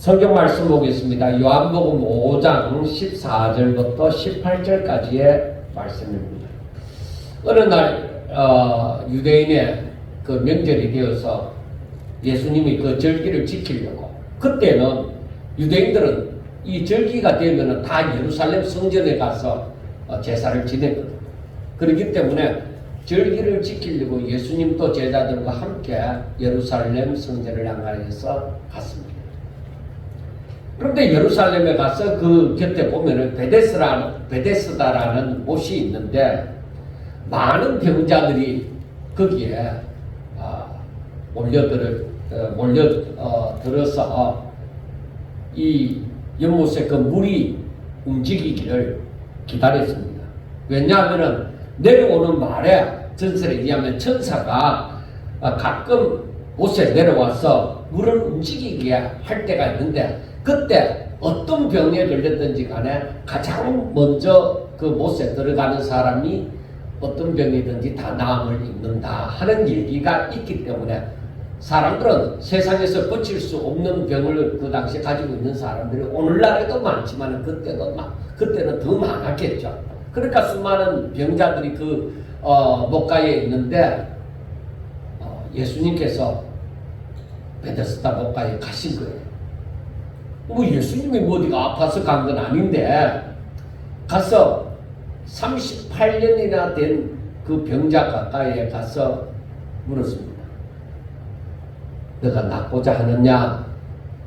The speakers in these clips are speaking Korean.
성경 말씀 보겠습니다. 요한복음 5장 14절부터 18절까지의 말씀입니다. 어느 날 유대인의 그 명절이 되어서 예수님이 그 절기를 지키려고, 그때는 유대인들은 이 절기가 되면 다 예루살렘 성전에 가서 제사를 지냈거든요. 그렇기 때문에 절기를 지키려고 예수님도 제자들과 함께 예루살렘 성전을 향하여서 갔습니다. 그런데 예루살렘에 가서 그 곁에 보면은 베데스다라는 곳이 있는데 많은 병자들이 거기에 몰려들어서 이 연못에 그 물이 움직이기를 기다렸습니다. 왜냐하면 내려오는 말에 전설에 의하면 천사가 가끔 못에 내려와서 물을 움직이게 할 때가 있는데, 그때 어떤 병에 걸렸든지 간에 가장 먼저 그 못에 들어가는 사람이 어떤 병이든지 다 나음을 입는다 하는 얘기가 있기 때문에 사람들은 세상에서 고칠 수 없는 병을 그 당시에 가지고 있는 사람들이 오늘날에도 많지만 그때는 더 많았겠죠. 그러니까 수많은 병자들이 그 목가에 있는데 예수님께서 베데스다 목가에 가신 거예요. 뭐 예수님이 뭐 어디가 아파서 간 건 아닌데 가서 38년이나 된 그 병자 가까이에 가서 물었습니다. 너가 낫고자 하느냐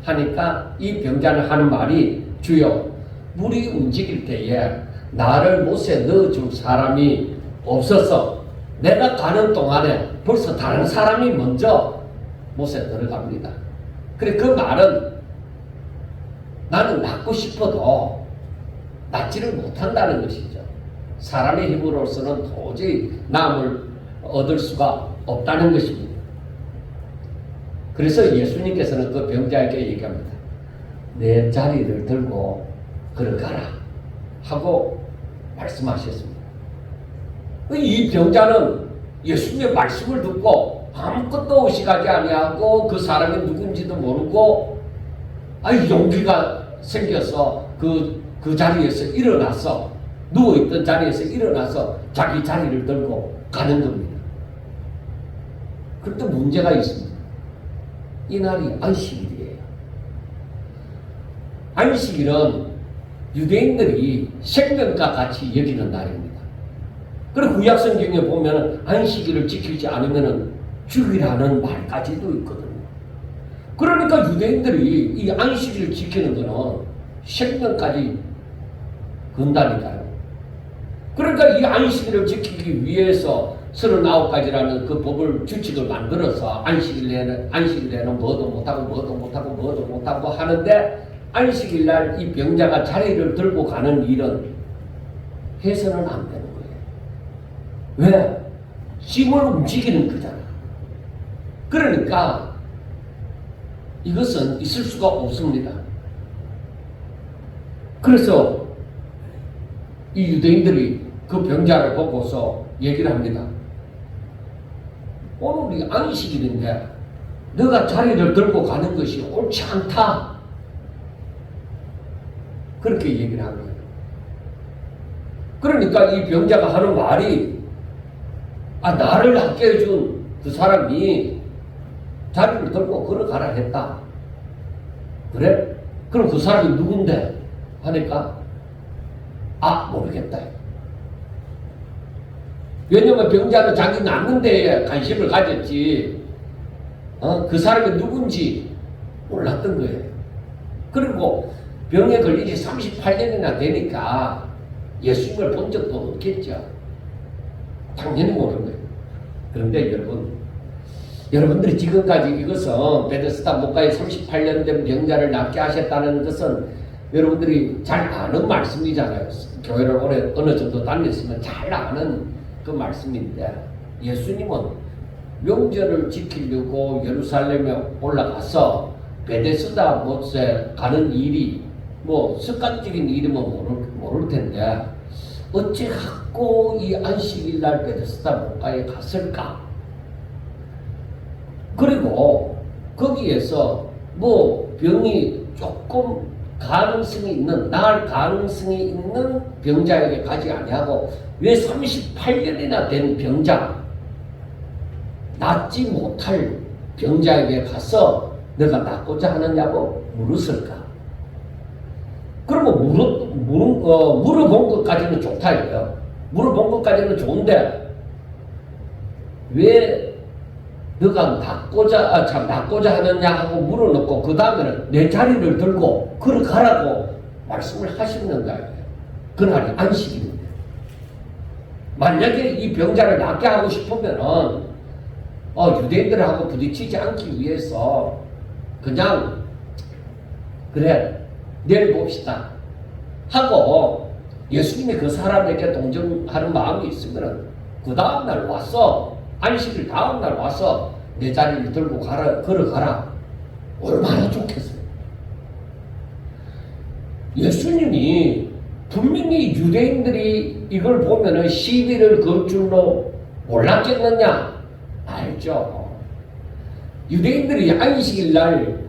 하니까 이 병자는 하는 말이, 주여, 물이 움직일 때에 나를 못에 넣어줄 사람이 없어서 내가 가는 동안에 벌써 다른 사람이 먼저 못에 들어갑니다. 그래, 그 말은 나는 낫고 싶어도 낫지를 못한다는 것이죠. 사람의 힘으로서는 도저히 나음을 얻을 수가 없다는 것입니다. 그래서 예수님께서는 그 병자에게 얘기합니다. 내 자리를 들고 걸어가라 하고 말씀하셨습니다. 이 병자는 예수님의 말씀을 듣고 아무것도 의식하지 아니하고 그 사람이 누군지도 모르고 용기가 생겨서 그 자리에서 일어나서, 누워있던 자리에서 일어나서 자기 자리를 들고 가는 겁니다. 그런데 문제가 있습니다. 이날이 안식일이에요. 안식일은 유대인들이 생명과 같이 여기는 날입니다. 그리고 구약성경에 보면 안식일을 지키지 않으면 죽이라는 말까지도 있거든요. 그러니까 유대인들이 이 안식일을 지키는 것은 생명까지 건다니까요. 그러니까 이 안식일을 지키기 위해서 39가지라는 그 법을, 주칙을 만들어서 안식일에는 뭐도 못하고 하는데, 안식일 날 이 병자가 자리를 들고 가는 일은 해서는 안 되는 거예요. 왜? 힘을 움직이는 거잖아. 그러니까 이것은 있을 수가 없습니다. 그래서 이 유대인들이 그 병자를 보고서 얘기를 합니다. 오늘이 안식일인데 너가 자리를 들고 가는 것이 옳지 않다. 그렇게 얘기를 한 거예요. 그러니까 이 병자가 하는 말이, 나를 낫게 해준 그 사람이 자리를 들고 걸어가라 했다. 그래? 그럼 그 사람이 누군데? 하니까 모르겠다. 왜냐면 병자는 자기 낫는 데에 관심을 가졌지 그 사람이 누군지 몰랐던 거예요. 그리고 병에 걸린 지 38년이나 되니까 예수님을 본 적도 없겠죠. 당연히 모르는 거예요. 그런데 여러분들이 지금까지 이것은 베데스다 목가에 38년 된 병자를 낫게 하셨다는 것은 여러분들이 잘 아는 말씀이잖아요. 교회를 어느 정도 다녔으면 잘 아는 그 말씀인데, 예수님은 명절을 지키려고 예루살렘에 올라가서 베데스다 못에 가는 일이 뭐 습관적인 일이면 모를 텐데 어찌 갖고 이 안식일 날 베데스다 목가에 갔을까? 그리고 거기에서 뭐 병이 조금 가능성이 있는, 나을 가능성이 있는 병자에게 가지 아니하고 왜 38년이나 된 병자, 낫지 못할 병자에게 가서 내가 낫고자 하느냐고 물었을까? 그러면 물어본 것까지는 좋다 이거예요. 물어본 것까지는 좋은데 왜 너가 낫고자 하느냐 하고 물어놓고 그 다음에는 내 자리를 들고 걸어가라고 말씀을 하시는가 이거예요. 그날이 안식일인데 만약에 이 병자를 낫게 하고 싶으면은 유대인들하고 부딪히지 않기 위해서 그냥 그래 내일 봅시다 하고 예수님이 그 사람에게 동정하는 마음이 있으면 그 다음날 와서 안식일 다음날 와서 내 자리를 들고 걸어가라. 얼마나 좋겠어요. 예수님이 분명히 유대인들이 이걸 보면은 시비를 걸 줄로 몰랐겠느냐? 알죠. 유대인들이 안식일 날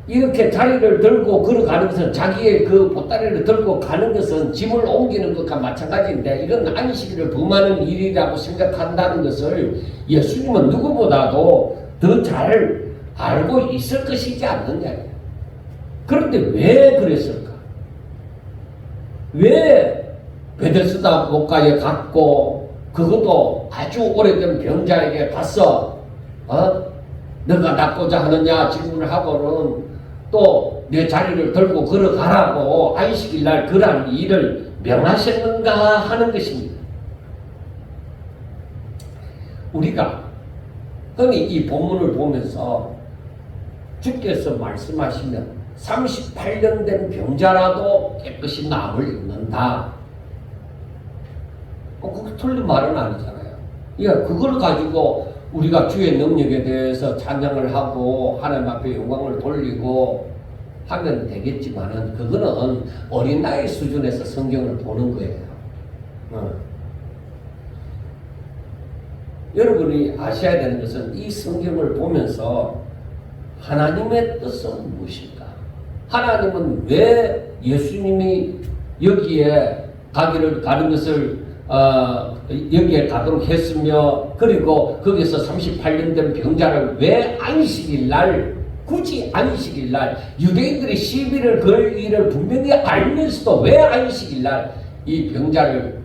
이렇게 자리를 들고 걸어가는 것은 자기의 그 보따리를 들고 가는 것은 짐을 옮기는 것과 마찬가지인데 이건 안식일을 범하는 일이라고 생각한다는 것을 예수님은 누구보다도 더 잘 알고 있을 것이지 않느냐. 그런데 왜 그랬을까? 왜 베데스다 목가에 갔고 그것도 아주 오래된 병자에게 가서 너가 낫고자 하느냐 질문을 하고는 또 내 자리를 들고 걸어가라고 안식일 날 그러한 일을 명하셨는가 하는 것입니다. 우리가 흔히 이 본문을 보면서 주께서 말씀하시면 38년 된 병자라도 깨끗이 남을 입는다. 그게 틀린 말은 아니잖아요. 그걸 가지고 우리가 주의 능력에 대해서 찬양을 하고 하나님 앞에 영광을 돌리고 하면 되겠지만은 그거는 어린아이 수준에서 성경을 보는 거예요. 여러분이 아셔야 되는 것은 이 성경을 보면서 하나님의 뜻은 무엇일까? 하나님은 왜 예수님이 여기에 가는 것을 여기에 가도록 했으며 그리고 거기서 38년 된 병자를 왜 안식일 날 굳이 안식일 날 유대인들이 시비를 걸 일을 분명히 알면서도 왜 안식일 날 이 병자를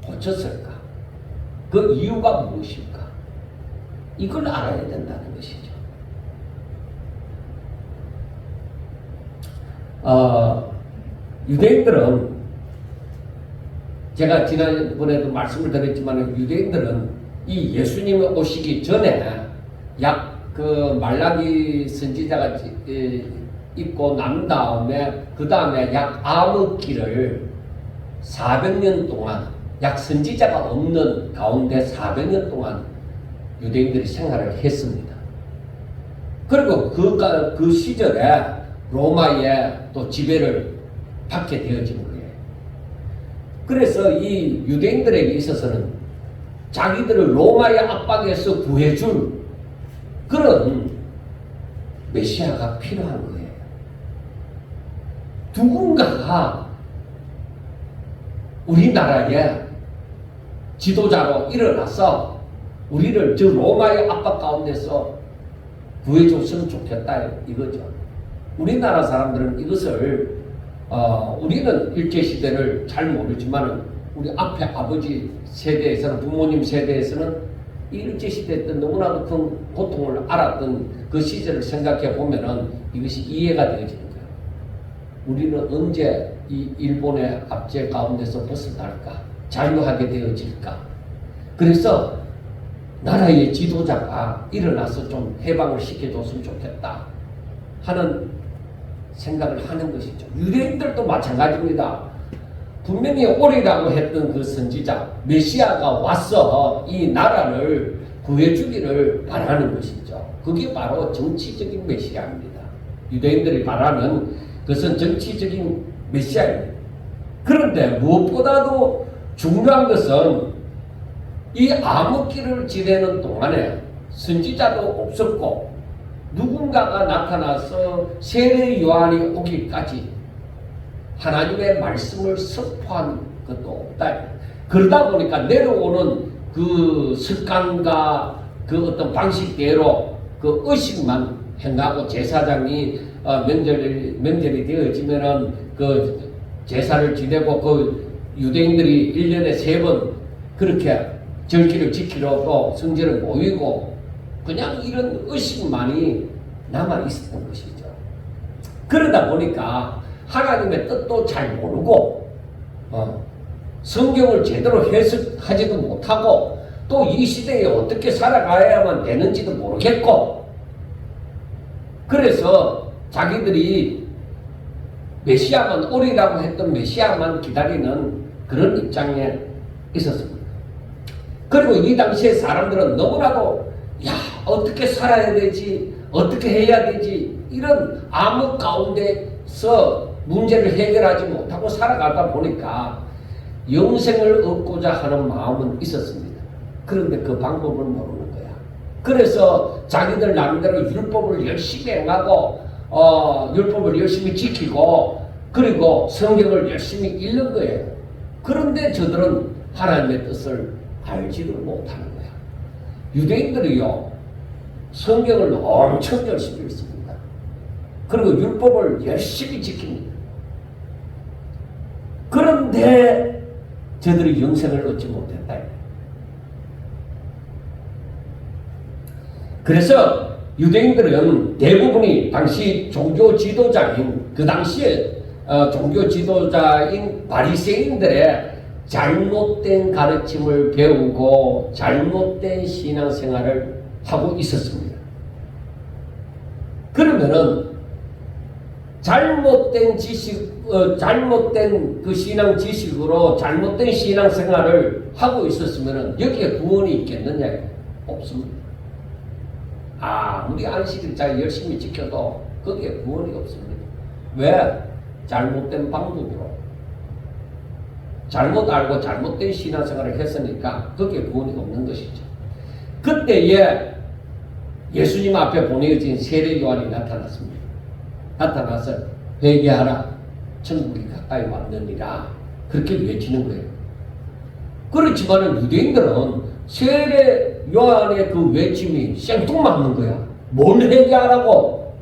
고쳤을까? 그 이유가 무엇일까? 이걸 알아야 된다는 것이죠. 유대인들은 제가 지난번에도 말씀을 드렸지만 유대인들은 이 예수님이 오시기 전에 약 그 말라기 선지자가 있고 난 다음에 그 다음에 약 암흑기를 400년 동안 약 선지자가 없는 가운데 400년 동안 유대인들이 생활을 했습니다. 그리고 그 시절에 로마의 또 지배를 받게 되어진 거예요. 그래서 이 유대인들에게 있어서는 자기들을 로마의 압박에서 구해줄 그런 메시아가 필요한 거예요. 누군가가 우리나라의 지도자로 일어나서 우리를 저 로마의 압박 가운데서 구해줬으면 좋겠다 이거죠. 우리나라 사람들은 이것을 우리는 일제시대를 잘 모르지만 우리 앞에 아버지 세대에서는 부모님 세대에서는 이 일제시대 때 너무나도 큰 고통을 알았던 그 시절을 생각해 보면은 이것이 이해가 되어지는 거예요. 우리는 언제 이 일본의 압제 가운데서 벗어날까? 자유하게 되어질까? 그래서 나라의 지도자가 일어나서 좀 해방을 시켜줬으면 좋겠다 하는 생각을 하는 것이죠. 유대인들도 마찬가지입니다. 분명히 오리라고 했던 그 선지자 메시아가 와서 이 나라를 구해주기를 바라는 것이죠. 그게 바로 정치적인 메시아입니다. 유대인들이 바라는 그것은 정치적인 메시아입니다. 그런데 무엇보다도 중요한 것은 이 암흑기를 지내는 동안에 선지자도 없었고 누군가가 나타나서 세례 요한이 오기까지 하나님의 말씀을 선포한 것도 없다. 그러다 보니까 내려오는 그 습관과 그 어떤 방식대로 그 의식만 행하고 제사장이 명절이 되어지면은 그 제사를 지내고 그 유대인들이 1년에 3번 그렇게 절기를 지키러 또 성전을 모이고 그냥 이런 의식만이 남아 있었던 것이죠. 그러다 보니까 하나님의 뜻도 잘 모르고 성경을 제대로 해석하지도 못하고 또 이 시대에 어떻게 살아가야만 되는지도 모르겠고 그래서 자기들이 메시아만 오리라고 했던 메시아만 기다리는 그런 입장에 있었습니다. 그리고 이 당시에 사람들은 너무나도 어떻게 살아야 되지 어떻게 해야 되지 이런 암흑 가운데서 문제를 해결하지 못하고 살아가다 보니까 영생을 얻고자 하는 마음은 있었습니다. 그런데 그 방법을 모르는 거야. 그래서 자기들 나름대로 율법을 열심히 행하고 율법을 열심히 지키고 그리고 성경을 열심히 읽는 거예요. 그런데 저들은 하나님의 뜻을 알지를 못하는 거야. 유대인들이요 성경을 엄청 열심히 읽습니다. 그리고 율법을 열심히 지킵니다. 그런데 저들이 영생을 얻지 못했다. 그래서 유대인들은 대부분이 당시 종교 지도자인 그 당시에 종교 지도자인 바리새인들의 잘못된 가르침을 배우고 잘못된 신앙생활을 하고 있었습니다. 그러면은 잘못된 지식, 잘못된 그 신앙 지식으로 잘못된 신앙생활을 하고 있었으면은 여기에 구원이 있겠느냐? 없습니다. 아무리 안식일자 열심히 지켜도 거기에 구원이 없습니다. 왜? 잘못된 방법으로 잘못 알고 잘못된 신앙생활을 했으니까 거기에 구원이 없는 것이죠. 그때에 예수님 앞에 보내진 세례 요한이 나타났습니다. 나타나서 회개하라 천국이 가까이 왔느니라 그렇게 외치는 거예요. 그렇지만 유대인들은 세례 요한의 그 외침이 생뚱맞는 거야. 뭘 회개하라고?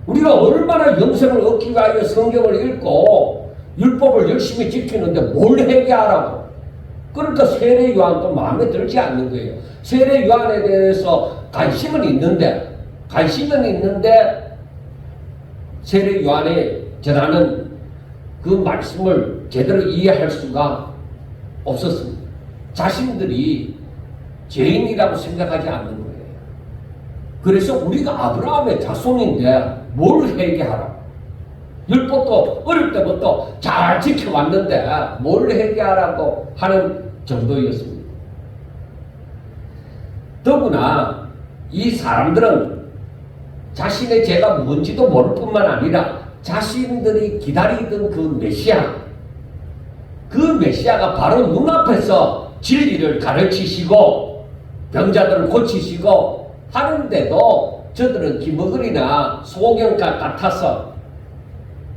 우리가 얼마나 영생을 얻기 위하여 성경을 읽고 율법을 열심히 지키는데 뭘 회개하라고? 그러니까 세례 요한도 마음에 들지 않는 거예요. 세례 요한에 대해서 관심은 있는데 세례 요한이 전하는 그 말씀을 제대로 이해할 수가 없었습니다. 자신들이 죄인이라고 생각하지 않는 거예요. 그래서 우리가 아브라함의 자손인데 뭘 회개하라고? 율법도 어릴 때부터 잘 지켜왔는데 뭘 회개하라고 하는 정도였습니다. 더구나 이 사람들은 자신의 죄가 뭔지도 모를 뿐만 아니라 자신들이 기다리던 그 메시아가 바로 눈앞에서 진리를 가르치시고 병자들을 고치시고 하는데도 저들은 기머거리나 소경과 같아서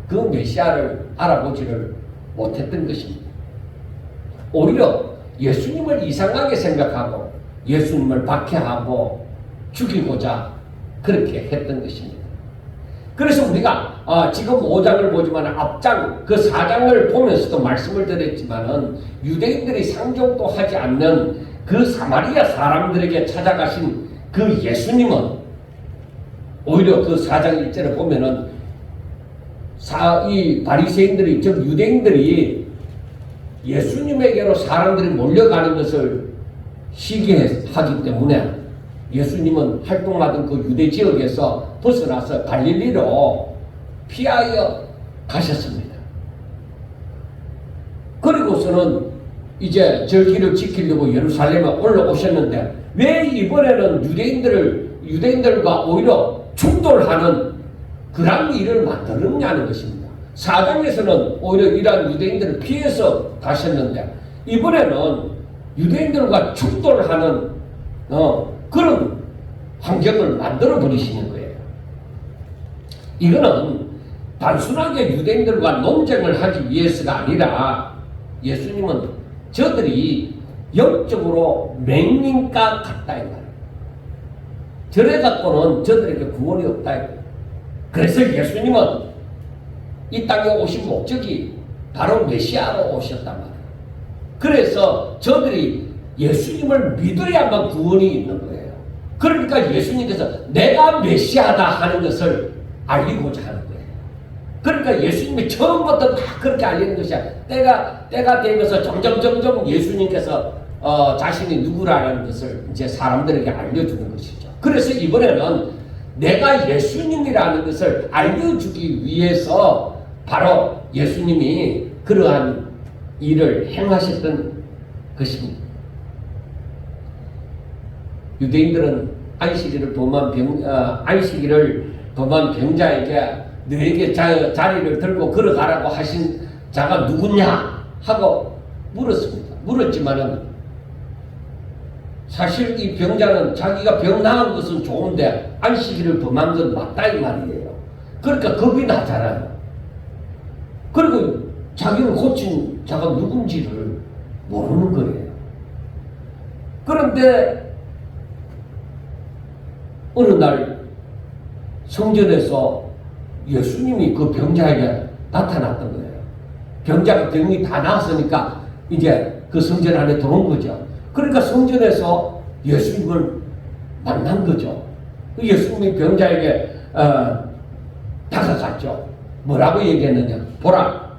그 메시아를 알아보지를 못했던 것입니다. 오히려 예수님을 이상하게 생각하고 예수님을 박해하고 죽이고자 그렇게 했던 것입니다. 그래서 우리가 지금 5장을 보지만 앞장 그 4장을 보면서도 말씀을 드렸지만은 유대인들이 상종도 하지 않는 그 사마리아 사람들에게 찾아가신 그 예수님은 오히려 그 4장 1절을 보면은 이 바리새인들이 즉 유대인들이 예수님에게로 사람들이 몰려가는 것을 시기하기 때문에 예수님은 활동하던 그 유대 지역에서 벗어나서 갈릴리로 피하여 가셨습니다. 그리고서는 이제 절기를 지키려고 예루살렘에 올라오셨는데 왜 이번에는 유대인들과 오히려 충돌하는 그런 일을 만들었냐는 것입니다. 4장에서는 오히려 이러한 유대인들을 피해서 가셨는데 이번에는 유대인들과 충돌하는 그런 환경을 만들어 버리시는 거예요. 이거는 단순하게 유대인들과 논쟁을 하기 위해서가 아니라 예수님은 저들이 영적으로 맹인과 같다 이 말이에요. 저래 갖고는 저들에게 구원이 없다 이 말이에요. 그래서 예수님은 이 땅에 오신 목적이 바로 메시아로 오셨단 말이에요. 그래서 저들이 예수님을 믿어야만 구원이 있는 거예요. 그러니까 예수님께서 내가 메시아다 하는 것을 알리고자 하는 거예요. 그러니까 예수님이 처음부터 다 그렇게 알리는 것이야. 때가 되면서 점점 예수님께서 자신이 누구라는 것을 이제 사람들에게 알려주는 것이죠. 그래서 이번에는 내가 예수님이라는 것을 알려주기 위해서 바로 예수님이 그러한 일을 행하셨던 것입니다. 유대인들은 안식일을 범한 병자에게 너에게 자리를 들고 걸어가라고 하신 자가 누구냐 하고 물었습니다. 물었지만은 사실 이 병자는 자기가 병 나은 것은 좋은데 안식일을 범한 건 맞다 이 말이에요. 그러니까 겁이 나잖아요. 그리고 자기를 고친 자가 누군지를 모르는 거예요. 그런데 어느 날 성전에서 예수님이 그 병자에게 나타났던 거예요. 병자가 병이 다 나았으니까 이제 그 성전 안에 들어온 거죠. 그러니까 성전에서 예수님을 만난 거죠. 예수님이 병자에게 다가갔죠. 뭐라고 얘기했느냐. 보라,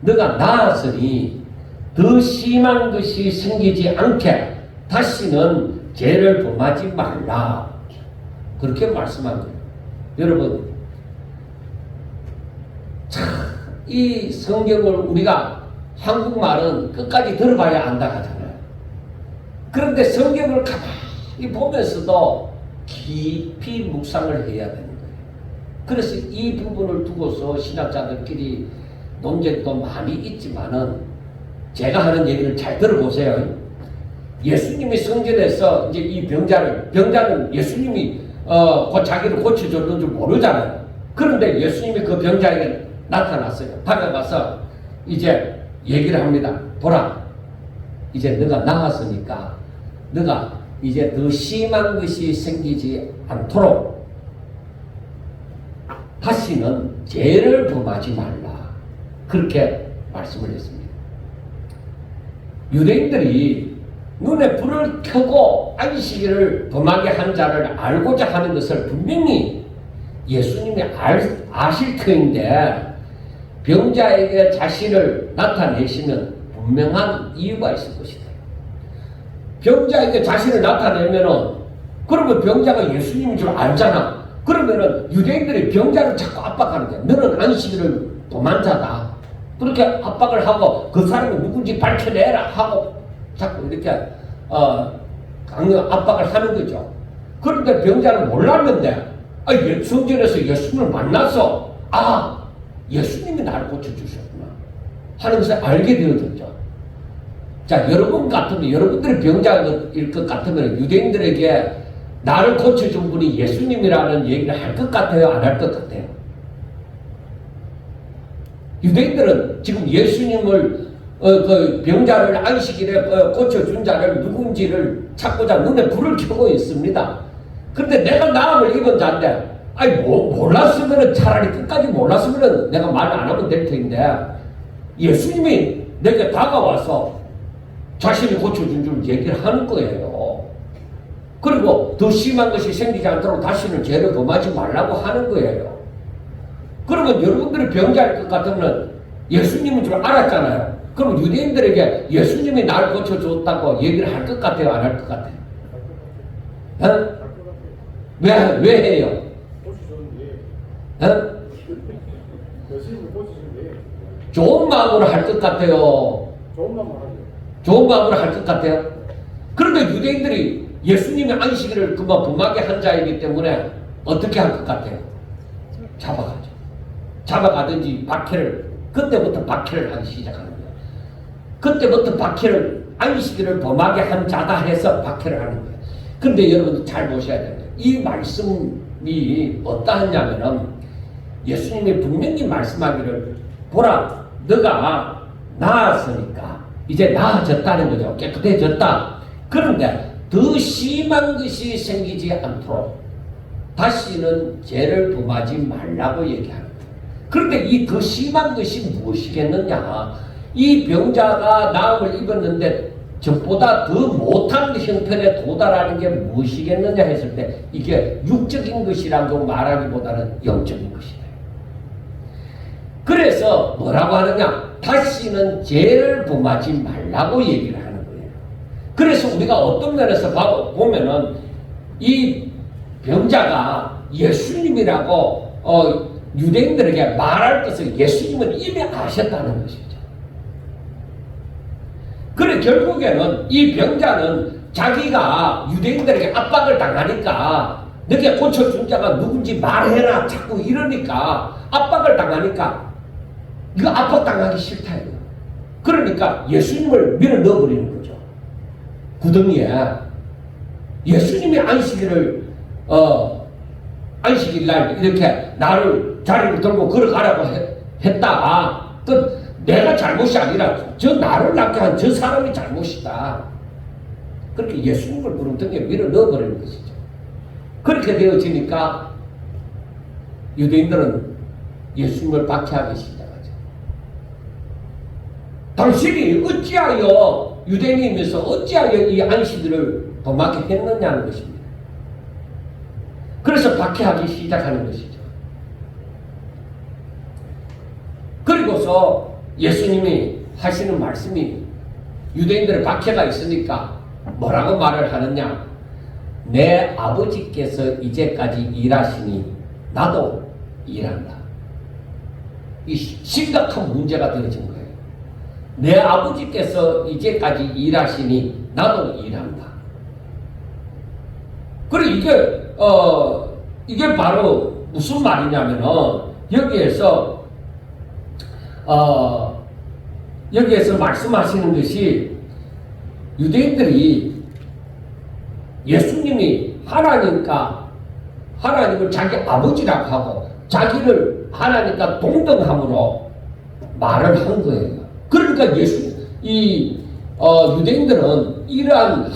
너가 나았으니 더 심한 것이 생기지 않게 다시는 죄를 범하지 말라. 그렇게 말씀한 거예요. 여러분, 참, 이 성경을 우리가 한국말은 끝까지 들어봐야 안다 하잖아요. 그런데 성경을 가만히 보면서도 깊이 묵상을 해야 되는 거예요. 그래서 이 부분을 두고서 신학자들끼리 논쟁도 많이 있지만은 제가 하는 얘기를 잘 들어보세요. 예수님이 성전에서 이제 이 병자는 예수님이 자기를 고쳐줬는 줄 모르잖아요. 그런데 예수님이 그 병자에게 나타났어요. 다가가서 이제 얘기를 합니다. 보라, 이제 너가 나았으니까 너가 이제 더 심한 것이 생기지 않도록 다시는 죄를 범하지 말라. 그렇게 말씀을 했습니다. 유대인들이 눈에 불을 켜고 안식일을 범하게 한 자를 알고자 하는 것을 분명히 예수님이 아실 터인데 병자에게 자신을 나타내시면 분명한 이유가 있을 것이다. 병자에게 자신을 나타내면은 그러면 병자가 예수님인 줄 알잖아. 그러면은 유대인들이 병자를 자꾸 압박하는 거야. 너는 안식일을 범한 자다. 그렇게 압박을 하고 그 사람이 누군지 밝혀내라 하고 자꾸 이렇게 압박을 하는 거죠. 그런데 병자는 몰랐는데 성전에서 예수님을 만나서 예수님이 나를 고쳐주셨구나 하는 것을 알게 되어졌죠. 자, 여러분 같으면, 여러분들이 병자일 것 같으면 유대인들에게 나를 고쳐준 분이 예수님이라는 얘기를 할 것 같아요? 안 할 것 같아요? 유대인들은 지금 예수님을 그 병자를 안식일에 고쳐준 자를 누군지를 찾고자 눈에 불을 켜고 있습니다. 그런데 내가 나음을 입은 자인데 몰랐으면 차라리 끝까지 몰랐으면 내가 말 안 하면 될 텐데 예수님이 내게 다가와서 자신이 고쳐준 줄 얘기를 하는 거예요. 그리고 더 심한 것이 생기지 않도록 다시는 죄를 범하지 말라고 하는 거예요. 그러면 여러분들이 병자일 것 같으면 예수님인 줄 알았잖아요. 그럼 유대인들에게 예수님이 날 고쳐줬다고 얘기를 할 것 같아요? 안 할 것 같아요? 왜 해요? 좋은 마음으로 할 것 같아요? 좋은 마음으로 할 것 같아요? 그런데 유대인들이 예수님의 안식일을 그만 범하게 한 자이기 때문에 어떻게 할 것 같아요? 잡아가죠. 잡아가든지 그때부터 박해를 하기 시작하는 거예요. 그때부터 안식일을 범하게 한 자다 해서 박해를 하는 거예요. 그런데 여러분 잘 보셔야 돼요. 이 말씀이 어떠하냐면은 예수님이 분명히 말씀하기를 보라 너가 나았으니까 이제 나아졌다는 거죠. 깨끗해졌다. 그런데 더 심한 것이 생기지 않도록 다시는 죄를 범하지 말라고 얘기하는 거예요. 그런데 이 더 심한 것이 무엇이겠느냐? 이 병자가 나음을 입었는데 저보다 더 못한 형편에 도달하는 게 무엇이겠느냐 했을 때 이게 육적인 것이라고 말하기보다는 영적인 것이다. 그래서 뭐라고 하느냐? 다시는 죄를 범하지 말라고 얘기를 하는 거예요. 그래서 우리가 어떤 면에서 보면은 이 병자가 예수님이라고 유대인들에게 말할 것을 예수님은 이미 아셨다는 것이죠. 그래 결국에는 이 병자는 자기가 유대인들에게 압박을 당하니까 너게 고쳐준 자가 누군지 말해라 자꾸 이러니까 압박을 당하니까 이거 압박당하기 싫다 이거. 그러니까 예수님을 밀어 넣어버리는 거죠. 구덩이에. 예수님이 안식일을 안식일날 이렇게 나를 자리를 들고 걸어가라고 했다. 그 내가 잘못이 아니라 저 나를 낳게 한 저 사람이 잘못이다. 그렇게 예수님을 구렁텅이에 밀어 넣어버리는 것이죠. 그렇게 되어지니까 유대인들은 예수님을 박해하기 시작하죠. 당신이 어찌하여 유대인이면서 어찌하여 이 안식일을 범하게 했느냐는 것입니다. 그래서 박해하기 시작하는 것이죠. 그리고서 예수님이 하시는 말씀이 유대인들의 박해가 있으니까 뭐라고 말을 하느냐? 내 아버지께서 이제까지 일하시니 나도 일한다. 이 심각한 문제가 되어진 거예요. 내 아버지께서 이제까지 일하시니 나도 일한다. 그리고 이게 바로 무슨 말이냐면은 여기에서 말씀하시는 것이 유대인들이 예수님이 하나님을 자기 아버지라고 하고 자기를 하나님과 동등함으로 말을 한 거예요. 그러니까 유대인들은 이러한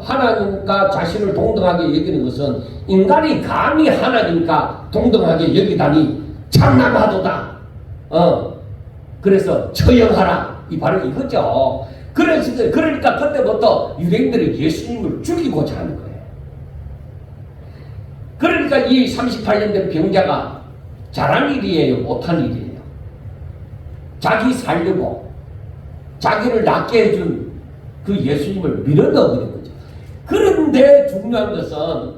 하나님과 자신을 동등하게 여기는 것은 인간이 감히 하나님과 동등하게 여기다니 참남하도다. 그래서 처형하라. 이 바로 이거죠. 그러니까 그때부터 유대인들이 예수님을 죽이고자 하는 거예요. 그러니까 이 38년 된 병자가 잘한 일이에요? 못한 일이에요? 자기 살려고 자기를 낫게 해준 그 예수님을 밀어넣어버린 거죠. 그런데 중요한 것은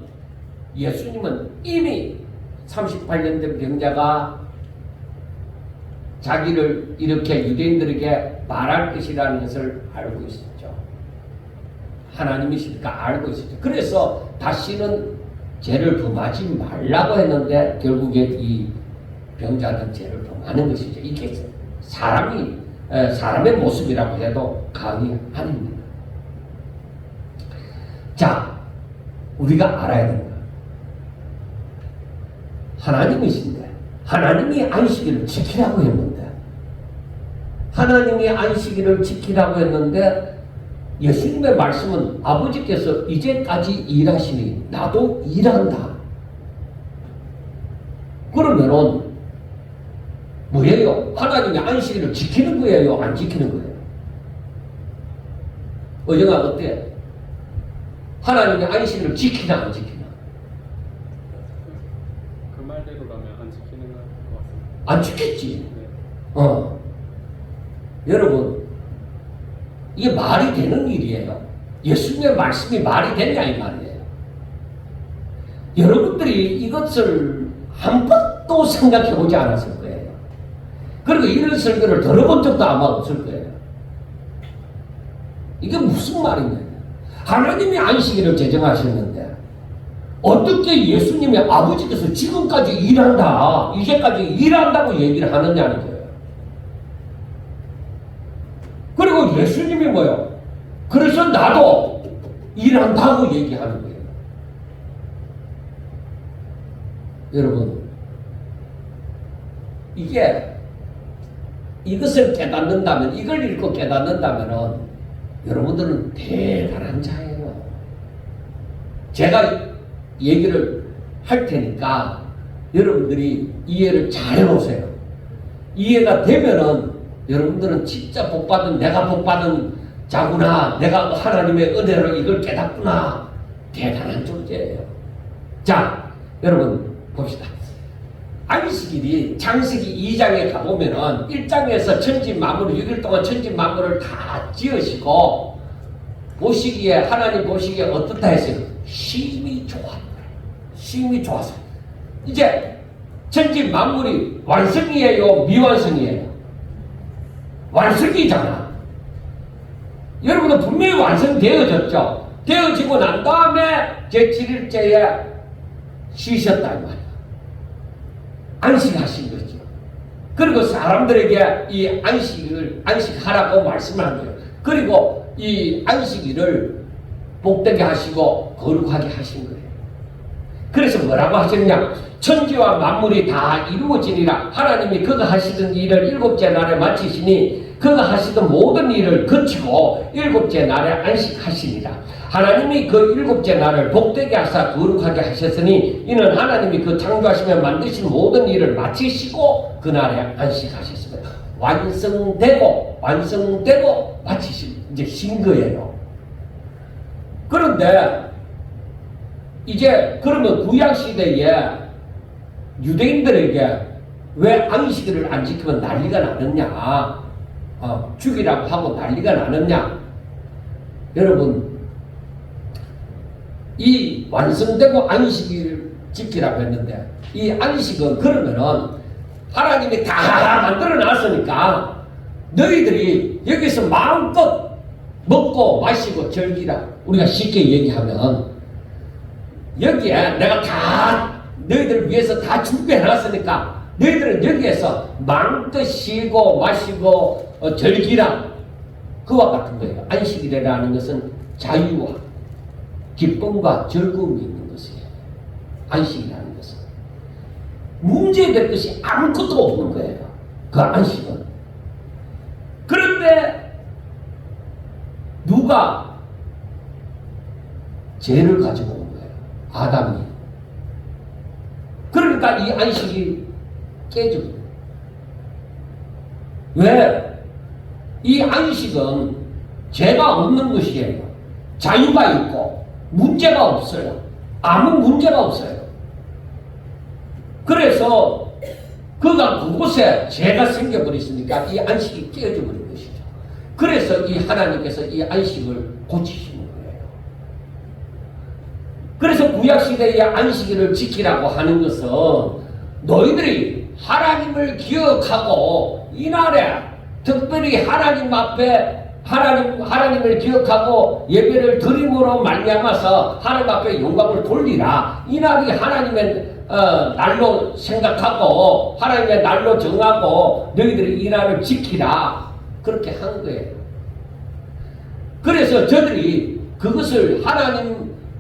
예수님은 이미 38년 된 병자가 자기를 이렇게 유대인들에게 말할 것이라는 것을 알고 있었죠. 하나님이시니까 알고 있었죠. 그래서 다시는 죄를 범하지 말라고 했는데 결국에 이 병자는 죄를 범하는 것이죠. 이게 사람의 모습이라고 해도 과언이 아닙니다. 자, 우리가 알아야 됩니다. 하나님이신데 하나님이 안식일을 지키라고 했는데 예수님의 말씀은 아버지께서 이제까지 일하시니 나도 일한다. 그러면은 뭐예요? 하나님이 안식일을 지키는 거예요? 안 지키는 거예요? 어정아 어때? 하나님이 안식일을 지키나 안 지키나? 그 말대로라면 안 지키는 것 같습니다. 안 지켰지. 네. 여러분 이게 말이 되는 일이에요. 예수님의 말씀이 말이 되냐 이 말이에요. 여러분들이 이것을 한 번도 생각해 보지 않았을 거예요. 그리고 이런 설교를 들어본 적도 아마 없을 거예요. 이게 무슨 말이냐? 하나님이 안식일을 제정하셨는데 어떻게 예수님의 아버지께서 지금까지 일한다, 이제까지 일한다고 얘기를 하느냐는 거예요. 그리고 예수님이 뭐요? 그래서 나도 일한다고 얘기하는 거예요. 여러분, 이것을 깨닫는다면, 이걸 읽고 깨닫는다면 여러분들은 대단한 자예요. 제가 얘기를 할 테니까 여러분들이 이해를 잘 해보세요. 이해가 되면은 여러분들은 진짜 내가 복받은 자구나, 내가 하나님의 은혜로 이걸 깨닫구나, 대단한 존재예요. 자, 여러분 봅시다. 안식일이 창세기 2장에 가보면은 1장에서 천지 만물 6일 동안 천지 만물을 다 지으시고 보시기에, 하나님 보시기에 어떻다 했어요? 심히 좋았다. 심히 좋았어요. 이제 천지 만물이 완성이에요, 미완성이에요? 완성이잖아. 여러분은 분명히 완성되어졌죠. 되어지고 난 다음에 제7일째에 쉬셨다 이 말이야. 안식하신 거죠. 그리고 사람들에게 이 안식하라고 말씀한 거예요. 그리고 이 안식일을 복되게 하시고 거룩하게 하신 거예요. 그래서 뭐라고 하셨냐? 천지와 만물이 다 이루어지니라. 하나님이 그가 하시던 일을 일곱째 날에 마치시니 그가 하시던 모든 일을 거치고 일곱째 날에 안식하시니라. 하나님이 그 일곱째 날을 복되게 하사 거룩하게 하셨으니 이는 하나님이 그 창조하시며 만드신 모든 일을 마치시고 그날에 안식하셨습니다. 완성되고 마치신 이제 신 거예요. 그런데 이제 그러면 구약 시대에 유대인들에게 왜 안식일을 안 지키면 난리가 나느냐, 죽이라고 하고 난리가 나느냐? 여러분, 이 완성되고 안식일을 지키라고 했는데 이 안식은 그러면은 하나님이 다 만들어 놨으니까 너희들이 여기서 마음껏 먹고 마시고 즐기라. 우리가 쉽게 얘기하면 여기에 내가 다 너희들을 위해서 다 준비해 놨으니까 너희들은 여기에서 마음껏 쉬고 마시고 즐기라. 그와 같은 거예요. 안식일이라는 것은 자유와 기쁨과 즐거움이 있는 것이에요. 안식이라는 것은 문제될 것이 아무것도 없는 거예요. 그 안식은. 그런데 누가 죄를 가지고 온 거예요? 아담이. 그러니까 이 안식이 깨져요. 왜? 이 안식은 죄가 없는 것이에요. 자유가 있고 문제가 없어요. 아무 문제가 없어요. 그래서 그가 그곳에 죄가 생겨버렸으니까 이 안식이 깨어져 버린 것이죠. 그래서 이 하나님께서 이 안식을 고치시는 거예요. 그래서 구약시대의 안식일을 지키라고 하는 것은 너희들이 하나님을 기억하고 이날에 특별히 하나님 앞에 하나님을 기억하고 예배를 드림으로 말미암아서 하나님 앞에 영광을 돌리라. 이날이 하나님의 날로 생각하고 하나님의 날로 정하고 너희들이 이 날을 지키라. 그렇게 한 거예요. 그래서 저들이 그것을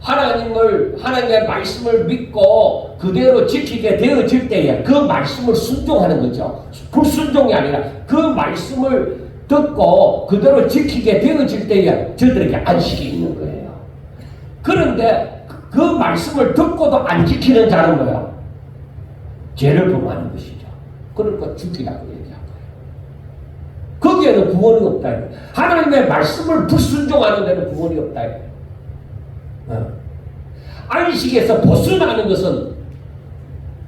하나님의 말씀을 믿고 그대로 지키게 되어질 때에 그 말씀을 순종하는 거죠. 불순종이 아니라 그 말씀을 듣고 그대로 지키게 되어질 때에 저들에게 안식이 있는 거예요. 그런데 그 말씀을 듣고도 안 지키는 자는 뭐야? 죄를 범하는 것이죠. 그러니까 죽이라고 얘기한 거예요. 거기에는 구원이 없다. 하나님의 말씀을 불순종하는 데는 구원이 없다. 안식에서 벗어나는 것은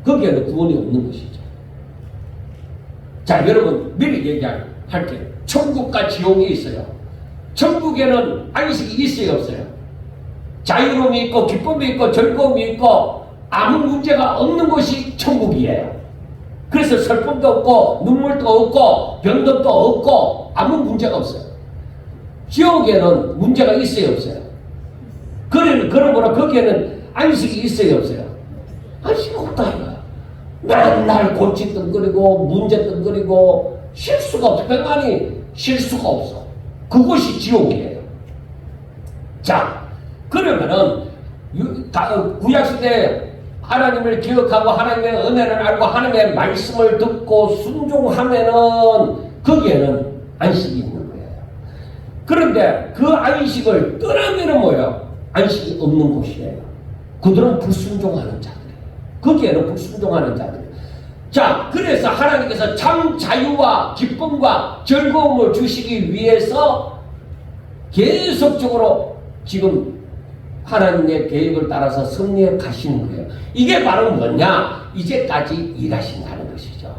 거기에는 구원이 없는 것이죠. 자, 여러분 미리 얘기할게요. 천국과 지옥이 있어요. 천국에는 안식이 있어요, 없어요? 자유로움이 있고 기쁨이 있고 즐거움이 있고 아무 문제가 없는 곳이 천국이에요. 그래서 슬픔도 없고 눈물도 없고 병도 없고 아무 문제가 없어요. 지옥에는 문제가 있어요, 없어요? 그러므로 거기에는 안식이 있어요, 없어요? 안식이 없다 이거야. 맨날 골치 뜬거리고 문제 뜬거리고 쉴 수가 없어. 평안히 쉴 수가 없어. 그것이 지옥이에요. 자, 그러면은 구약시대 하나님을 기억하고 하나님의 은혜를 알고 하나님의 말씀을 듣고 순종하면은 거기에는 안식이 있는 거예요. 그런데 그 안식을 떠나면은 뭐예요? 안식이 없는 곳이에요. 그들은 불순종하는 자들이에요. 거기에는 불순종하는 자들이에요. 자, 그래서 하나님께서 참 자유와 기쁨과 즐거움을 주시기 위해서 계속적으로 지금 하나님의 계획을 따라서 섭리해 가시는 거예요. 이게 바로 뭐냐? 이제까지 일하신다는 것이죠.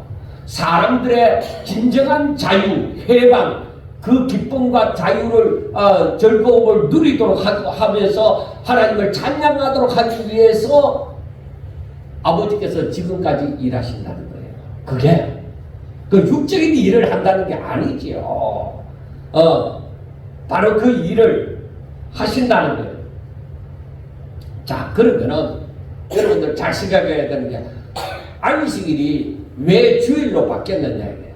사람들의 진정한 자유, 해방, 그 기쁨과 자유를 즐거움을 누리도록 하면서 하나님을 찬양하도록 하기 위해서 아버지께서 지금까지 일하신다는 거예요. 그게 그 육적인 일을 한다는 게 아니지요. 바로 그 일을 하신다는 거예요. 자, 그러면은 여러분들 잘 생각해야 되는 게 안식일이 왜 주일로 바뀌었느냐 이게.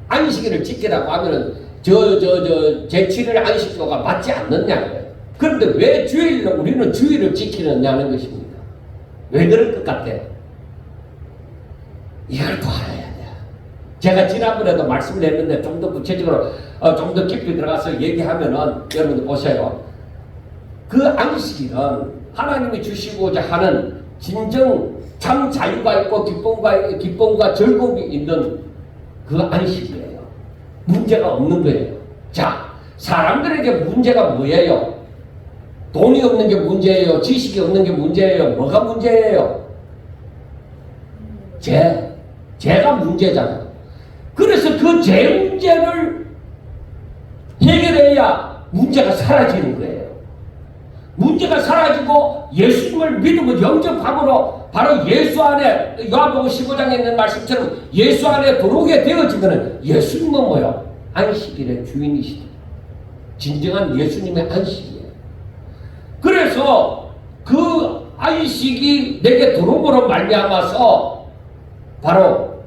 안식일을 지키라고 하면은 제7일 안식도가 맞지 않느냐 이거예요. 그런데 왜 주일로 우리는 주일을 지키느냐는 것입니다. 왜 그럴 것 같아요? 이걸 또 알아야 돼요. 제가 지난번에도 말씀을 했는데 좀 더 구체적으로 좀 더 깊이 들어가서 얘기하면은 여러분들 보세요. 그 안식일은 하나님이 주시고자 하는 진정 참 자유가 있고 기쁨과 즐거움이 있는 그 안식이에요. 문제가 없는 거예요. 자, 사람들에게 문제가 뭐예요? 돈이 없는 게 문제예요? 지식이 없는 게 문제예요? 뭐가 문제예요? 죄가 문제잖아요. 그래서 그 죄 문제를 해결해야 문제가 사라지는 거예요. 문제가 사라지고 예수님을 믿음을 영접함으로 바로 예수 안에 요한복음 15장에 있는 말씀처럼 예수 안에 들어오게 되어지면 예수님은 뭐요? 안식일의 주인이시다. 진정한 예수님의 안식이에요. 그래서 그 안식이 내게 들어옴으로 말미암아서 바로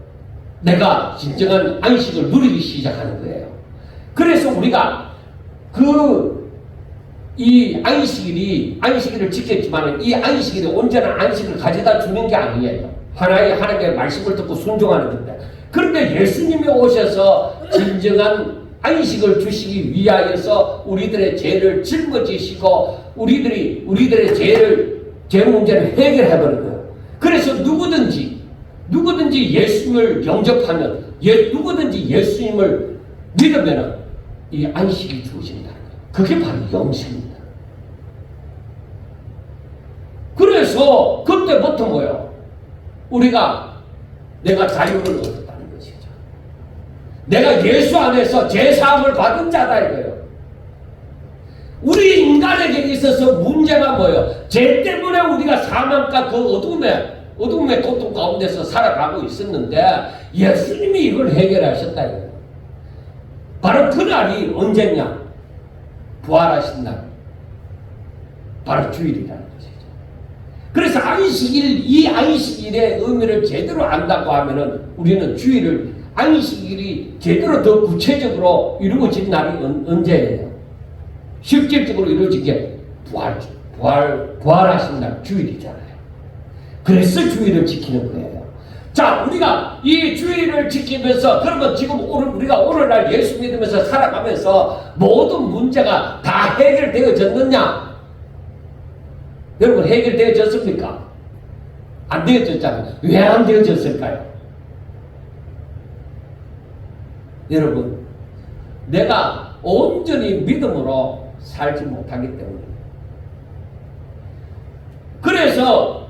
내가 진정한 안식을 누리기 시작하는 거예요. 그래서 우리가 이 안식일을 지켰지만 이 안식일이 온전한 안식을 가져다 주는 게 아니에요. 하나님의 말씀을 듣고 순종하는 건데. 그런데 예수님이 오셔서 진정한 안식을 주시기 위하여서 우리들의 죄를 짊어지시고 우리들의 죄 문제를 해결해버린 거예요. 그래서 누구든지 예수님을 영접하면 누구든지 예수님을 믿으면 이 안식이 주어진다는 거예요. 그게 바로 영생입니다. 그래서 그때부터 뭐예요? 내가 자유를 얻었다는 것이죠. 내가 예수 안에서 죄사함을 받은 자다 이거예요. 우리 인간에게 있어서 문제가 뭐예요? 죄 때문에 우리가 사망과 그 어둠의 고통 가운데서 살아가고 있었는데 예수님이 이걸 해결하셨다 이거예요. 바로 그날이 언제냐? 부활하신 날. 바로 주일이라는 것이죠. 그래서 이 안식일의 의미를 제대로 안다고 하면은 우리는 안식일이 제대로 더 구체적으로 이루어진 날이 언제예요? 실질적으로 이루어진 게 부활하신 날 주일이잖아요. 그래서 주일을 지키는 거예요. 자, 우리가 이 주일을 지키면서 그러면 지금 우리가 오늘날 예수 믿으면서 살아가면서 모든 문제가 다 해결되어졌느냐? 여러분 해결되어졌습니까? 안 되어졌잖아요. 왜 안 되어졌을까요? 여러분, 내가 온전히 믿음으로 살지 못하기 때문에. 그래서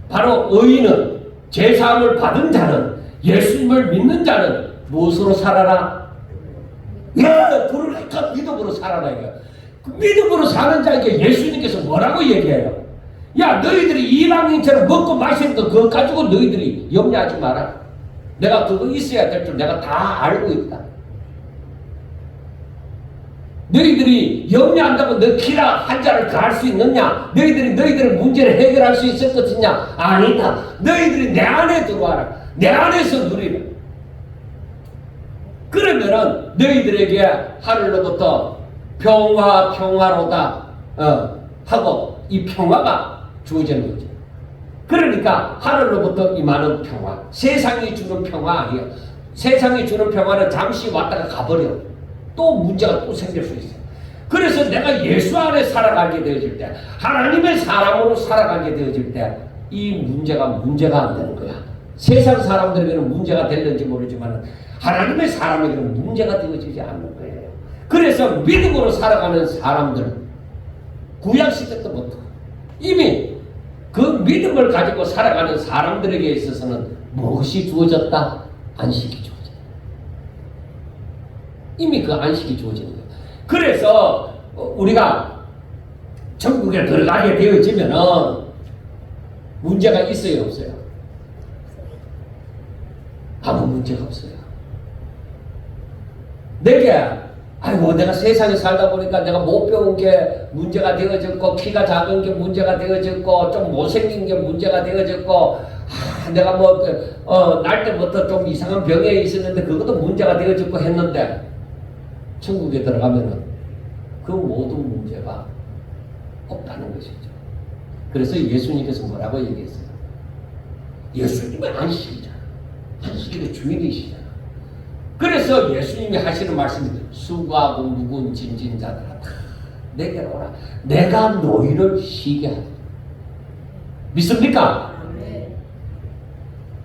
바로 의인은 죄사함을 받은 자는 예수님을 믿는 자는 무엇으로 살아라? 그러니까 믿음으로 살아라 이거. 믿음으로 사는 자에게 예수님께서 뭐라고 얘기해요? 야, 너희들이 이방인처럼 먹고 마시는 거 그거 가지고 너희들이 염려하지 마라. 내가 그거 있어야 될 줄 내가 다 알고 있다. 너희들이 염려한다고 너 키라 한 잔을 더 할 수 있느냐? 너희들의 문제를 해결할 수 있을 것이냐? 아니다. 너희들이 내 안에 들어와라. 내 안에서 누리라. 그러면은 너희들에게 하늘로부터 평화로다 하고 이 평화가 주어지는 거죠. 그러니까 하늘로부터 임하는 평화, 세상이 주는 평화 아니에요. 세상이 주는 평화는 잠시 왔다가 가버려. 또 문제가 또 생길 수 있어요. 그래서 내가 예수 안에 살아가게 되어질 때, 하나님의 사람으로 살아가게 되어질 때 이 문제가 안 되는 거야. 세상 사람들에게는 문제가 될는지 모르지만 하나님의 사람에게는 문제가 되어지지 않는 거예요. 그래서 믿음으로 살아가는 사람들, 구약시대 때부터 이미 그 믿음을 가지고 살아가는 사람들에게 있어서는 무엇이 주어졌다? 안식이 주어졌다. 이미 그 안식이 주어진 거예요. 그래서 우리가 천국에 들어가게 되어지면은 문제가 있어요, 없어요? 아무 문제가 없어요. 아이고, 내가 세상에 살다 보니까 내가 못 배운 게 문제가 되어졌고, 키가 작은 게 문제가 되어졌고, 좀 못생긴 게 문제가 되어졌고, 내가 날 때부터 좀 이상한 병에 있었는데 그것도 문제가 되어졌고 했는데, 천국에 들어가면은 그 모든 문제가 없다는 것이죠. 그래서 예수님께서 뭐라고 얘기했어요? 예수님은 안식이잖아. 안식일의 주인이시잖아. 그래서 예수님이 하시는 말씀이 수고하고 무거운 짐진 자들아 다 내게로 오라. 내가 너희를 쉬게 하리라. 믿습니까?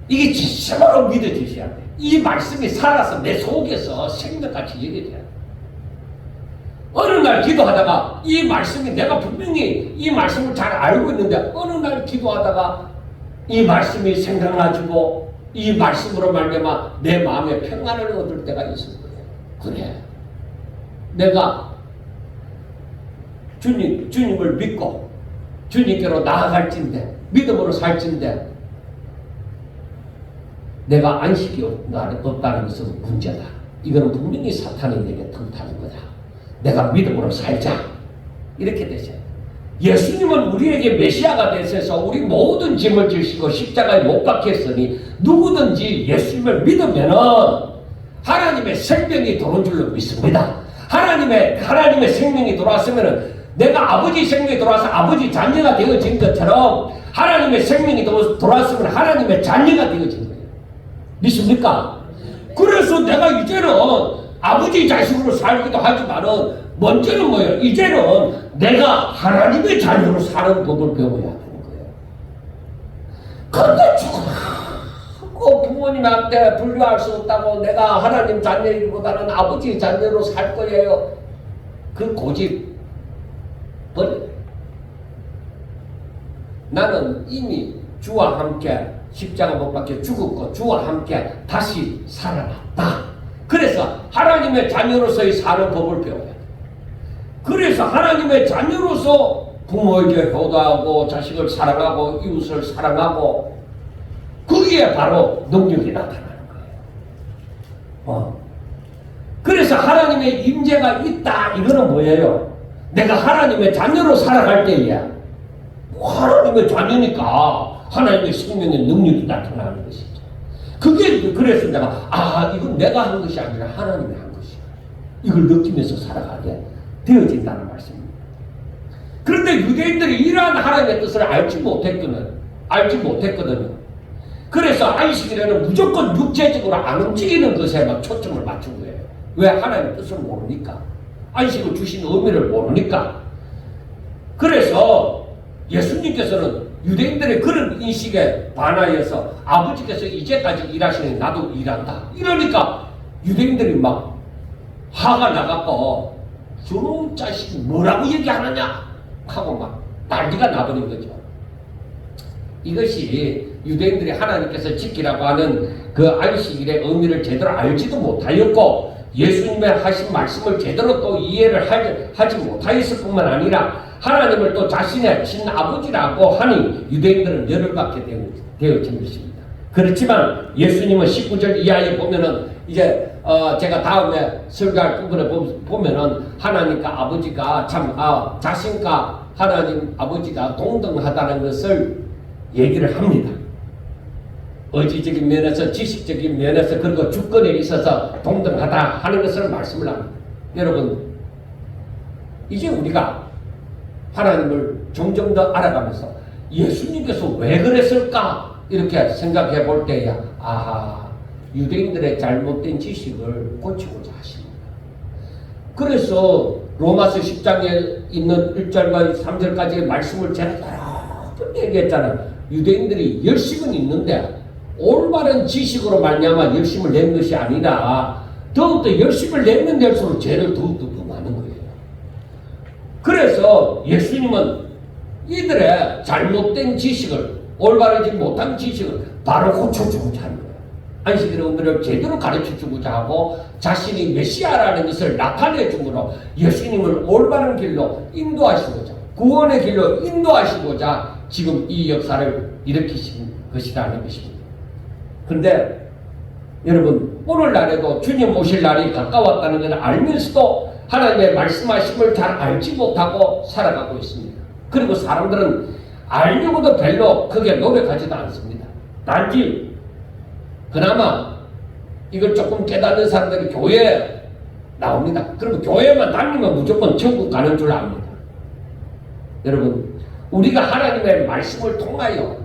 이게 진심으로 믿어지셔야 돼. 이 말씀이 살아서 내 속에서 생명같이 얘기돼야 돼. 어느 날 기도하다가 이 말씀이 내가 분명히 이 말씀을 잘 알고 있는데 어느 날 기도하다가 이 말씀이 생각나지고 이 말씀으로 말미암아 내 마음에 평안을 얻을 때가 있을 거예요. 그래, 내가 주님을 믿고 주님께로 나아갈진데 믿음으로 살진데 내가 안식이 없다는 것은 문제다. 이거는 분명히 사탄이 내게 틈타는 거다. 내가 믿음으로 살자. 이렇게 되죠. 예수님은 우리에게 메시아가 되셔서 우리 모든 짐을 지시고 십자가에 못 박혔으니 누구든지 예수님을 믿으면은 하나님의 생명이 도는 줄로 믿습니다. 하나님의 생명이 돌아왔으면은 내가 아버지 생명이 돌아와서 아버지 자녀가 되어진 것처럼 하나님의 생명이 돌아왔으면 하나님의 자녀가 되어진 거예요. 믿습니까? 그래서 내가 이제는 아버지 자식으로 살기도 하지만은 먼저는 뭐예요? 이제는 내가 하나님의 자녀로 사는 법을 배워야 되는 거예요. 그런데 자꾸 부모님한테 분류할 수 없다고 내가 하나님 자녀이기보다는 아버지 자녀로 살 거예요. 그 고집 버려. 나는 이미 주와 함께 십자가 못 박혀 죽었고 주와 함께 다시 살아났다. 그래서 하나님의 자녀로서의 사는 법을 배워야 돼. 그래서 하나님의 자녀로서 부모에게 효도하고 자식을 사랑하고 이웃을 사랑하고 거기에 바로 능력이 나타나는 거예요. 그래서 하나님의 임재가 있다. 이거는 뭐예요? 내가 하나님의 자녀로 살아갈 때에 하나님의 자녀니까 하나님의 생명의 능력이 나타나는 것이죠. 그게 그래서 내가 이건 내가 한 것이 아니라 하나님이 한 것이야. 이걸 느끼면서 살아가게 되어진다는 말씀입니다. 그런데 유대인들이 이러한 하나님의 뜻을 알지 못했거든요. 그래서 안식일에는 무조건 육체적으로 안 움직이는 것에만 초점을 맞춘 거예요. 왜? 하나님의 뜻을 모르니까. 안식을 주신 의미를 모르니까. 그래서 예수님께서는 유대인들의 그런 인식에 반하여서 아버지께서 이제까지 일하시니 나도 일한다. 이러니까 유대인들이 막 화가 나갖고 저놈 자식이 뭐라고 얘기하느냐 하고 막 난리가 나버린 거죠. 이것이 유대인들이 하나님께서 지키라고 하는 그 안식일의 의미를 제대로 알지도 못하였고 예수님의 하신 말씀을 제대로 또 이해를 하지 못하였을 뿐만 아니라 하나님을 또 자신의 친아버지라고 하니 유대인들은 열을 받게 되어진 것입니다. 그렇지만 예수님은 19절 이하에 보면은 이제 제가 다음에 설교할 부분에 보면은 하나님과 아버지가 자신과 하나님 아버지가 동등하다는 것을 얘기를 합니다. 의지적인 면에서 지식적인 면에서 그리고 주권에 있어서 동등하다 하는 것을 말씀을 합니다. 여러분 이제 우리가 하나님을 점점 더 알아가면서 예수님께서 왜 그랬을까? 이렇게 생각해 볼 때야, 아하, 유대인들의 잘못된 지식을 고치고자 하십니다. 그래서 로마서 10장에 있는 1절과 3절까지의 말씀을 제가 여러 번 얘기했잖아요. 유대인들이 열심은 있는데 올바른 지식으로 말미암아 열심을 낸 것이 아니라 더욱더 열심을 내면 낼수록 죄를 더욱더 범하는 거예요. 그래서 예수님은 이들의 잘못된 지식을, 올바르지 못한 지식을 바로 고쳐주고자 하는 거예요. 안식일의 의미를 제대로 가르쳐주고자 하고 자신이 메시아라는 것을 나타내줌으로 예수님을 올바른 길로 인도하시고자, 구원의 길로 인도하시고자 지금 이 역사를 일으키신 것이라는 것입니다. 그런데 여러분, 오늘날에도 주님 오실 날이 가까웠다는 것을 알면서도 하나님의 말씀하심을 잘 알지 못하고 살아가고 있습니다. 그리고 사람들은 알려고도 별로 크게 노력하지도 않습니다. 단지 그나마 이걸 조금 깨닫는 사람들이 교회에 나옵니다. 그리고 교회만 다니면 무조건 천국 가는 줄 압니다. 여러분, 우리가 하나님의 말씀을 통하여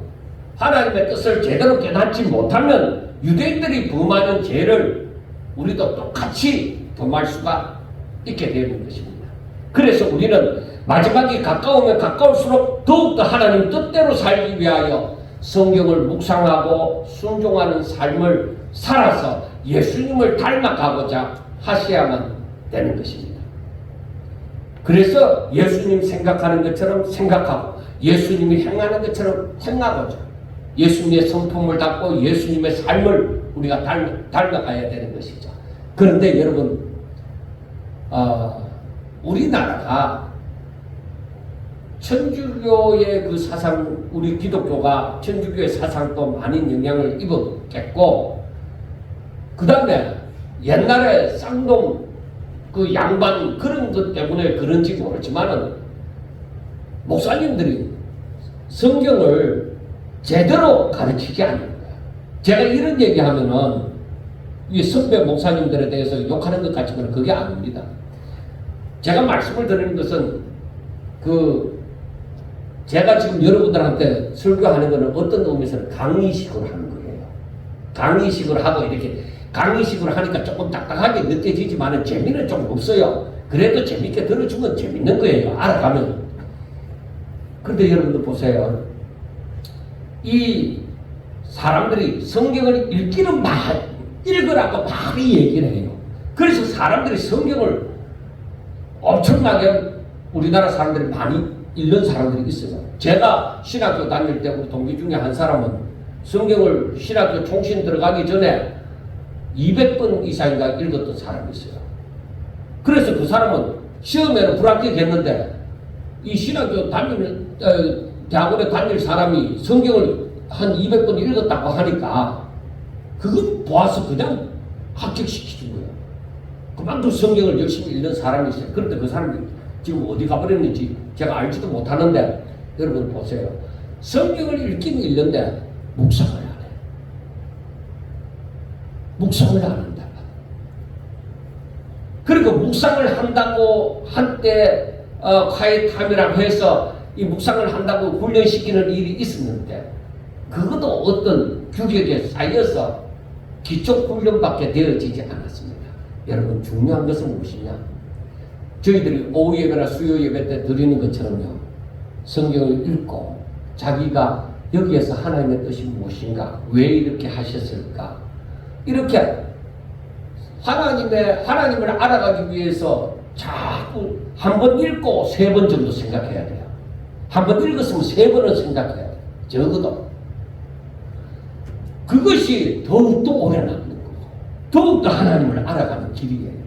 하나님의 뜻을 제대로 깨닫지 못하면 유대인들이 범하는 죄를 우리도 똑같이 범할 수가 있게 되는 것입니다. 그래서 우리는 마지막이 가까우면 가까울수록 더욱더 하나님 뜻대로 살기 위하여 성경을 묵상하고 순종하는 삶을 살아서 예수님을 닮아가고자 하셔야만 되는 것입니다. 그래서 예수님 생각하는 것처럼 생각하고 예수님이 행하는 것처럼 행하고자 예수님의 성품을 닦고 예수님의 삶을 우리가 닮아가야 되는 것이죠. 그런데 여러분, 우리나라가 천주교의 그 사상, 우리 기독교가 천주교의 사상도 많은 영향을 입었겠고, 그 다음에 옛날에 쌍동 그 양반 그런 것 때문에 그런지 모르지만은 목사님들이 성경을 제대로 가르치지 않는 거예요. 제가 이런 얘기하면은 이 선배 목사님들에 대해서 욕하는 것 같지만 그게 아닙니다. 제가 말씀을 드리는 것은 제가 지금 여러분들한테 설교하는 것은 어떤 의미에서는 강의식으로 하는 거예요. 강의식으로 하고 이렇게 강의식으로 하니까 조금 딱딱하게 느껴지지만 재미는 좀 없어요. 그래도 재밌게 들어주면 재밌는 거예요. 알아가면. 그런데 여러분들 보세요. 이 사람들이 성경을 읽으라고 많이 얘기를 해요. 그래서 사람들이 성경을 엄청나게 우리나라 사람들이 많이 읽는 사람들이 있어요. 제가 신학교 다닐 때 우리 동기 중에 한 사람은 성경을 신학교 총신 들어가기 전에 200번 이상인가 읽었던 사람이 있어요. 그래서 그 사람은 시험에는 불합격했는데 이 신학교 대학원에 다닐 사람이 성경을 한 200번 읽었다고 하니까 그건 보아서 그냥 합격시키는 거예요. 그만큼 성경을 열심히 읽는 사람이 있어요. 그런데 그 사람이 지금 어디 가버렸는지 제가 알지도 못하는데 여러분 보세요. 성경을 읽기는 읽는데 묵상을 안 해요. 묵상을 안 한다. 그리고 묵상을 한다고 한때 콰이타임이라고 해서 이 묵상을 한다고 훈련시키는 일이 있었는데 그것도 어떤 규격에 쌓여서 기초 훈련밖에 되어지지 않았습니다. 여러분 중요한 것은 무엇이냐? 저희들이 오후 예배나 수요 예배 때 드리는 것처럼요. 성경을 읽고 자기가 여기에서 하나님의 뜻이 무엇인가? 왜 이렇게 하셨을까? 이렇게 하나님을 알아가기 위해서 자꾸 한 번 읽고 3번 정도 생각해야 돼요. 한 번 읽었으면 3번은 생각해야 돼요. 적어도. 그것이 더욱더 오래 남는 거고 더욱더 하나님을 알아가는 길이에요.